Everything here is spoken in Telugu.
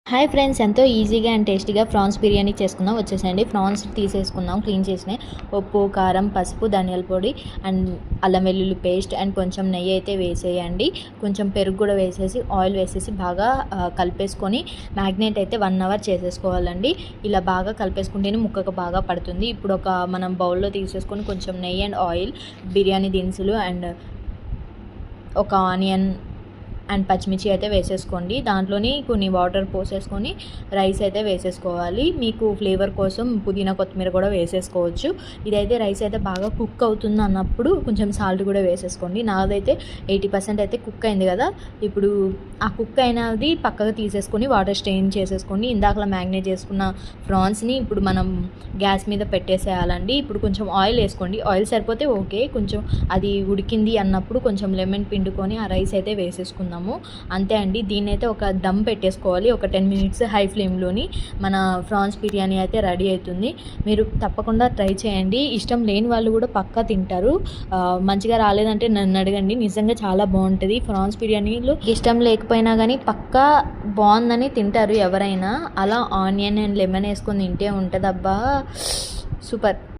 హాయ్ ఫ్రెండ్స్, ఎంతో ఈజీగా అండ్ టేస్టీగా ప్రాన్స్ బిర్యానీ చేసుకుందాం. వచ్చేసేయండి. ప్రాన్స్ తీసేసుకుందాం, క్లీన్ చేసిన ఉప్పు, కారం, పసుపు, ధనియాల పొడి అండ్ అల్లం వెల్లుల్లి పేస్ట్ అండ్ కొంచెం నెయ్యి అయితే వేసేయండి. కొంచెం పెరుగు కూడా వేసేసి ఆయిల్ వేసేసి బాగా కలిపేసుకొని మ్యాగ్నేట్ అయితే 1 అవర్ చేసేసుకోవాలండి. ఇలా బాగా కలిపేసుకుంటేనే ముక్కకు బాగా పడుతుంది. ఇప్పుడు మనం బౌల్లో తీసేసుకొని కొంచెం నెయ్యి అండ్ ఆయిల్, బిర్యానీ దినుసులు అండ్ ఒక ఆనియన్ అండ్ పచ్చిమిర్చి అయితే వేసేసుకోండి. దాంట్లోని కొన్ని వాటర్ పోసేసుకొని రైస్ అయితే వేసేసుకోవాలి. మీకు ఫ్లేవర్ కోసం పుదీనా, కొత్తిమీర కూడా వేసేసుకోవచ్చు. ఇదైతే రైస్ అయితే బాగా కుక్ అవుతుంది అన్నప్పుడు కొంచెం సాల్ట్ కూడా వేసేసుకోండి. నాదైతే 80% అయితే కుక్ అయింది కదా. ఇప్పుడు ఆ కుక్ అయినది పక్కకు తీసేసుకొని వాటర్ స్ట్రెయిన్ చేసేసుకోండి. ఇందాకలా మ్యాగ్నేట్ చేసుకున్న ప్రాన్స్ని ఇప్పుడు మనం గ్యాస్ మీద పెట్టేసేయాలండి. ఇప్పుడు కొంచెం ఆయిల్ వేసుకోండి. ఆయిల్ సరిపోతే ఓకే, కొంచెం అది ఉడికింది అన్నప్పుడు కొంచెం లెమన్ పిండుకొని ఆ రైస్ అయితే వేసేసుకుందాం. అంతే అండి. దీన్ని అయితే ఒక దమ్ పెట్టేసుకోవాలి. ఒక 10 మినిట్స్ హై ఫ్లేమ్లోని మన ప్రాన్స్ బిర్యానీ అయితే రెడీ అవుతుంది. మీరు తప్పకుండా ట్రై చేయండి. ఇష్టం లేని వాళ్ళు కూడా పక్కా తింటారు. మంచిగా రాలేదంటే నన్ను అడగండి, నిజంగా చాలా బాగుంటుంది. ప్రాన్స్ బిర్యానీలో ఇష్టం లేకపోయినా కానీ పక్కా బాగుందని తింటారు ఎవరైనా. అలా ఆనియన్ అండ్ లెమన్ వేసుకొని తింటే ఉంటుందబ్బా, సూపర్.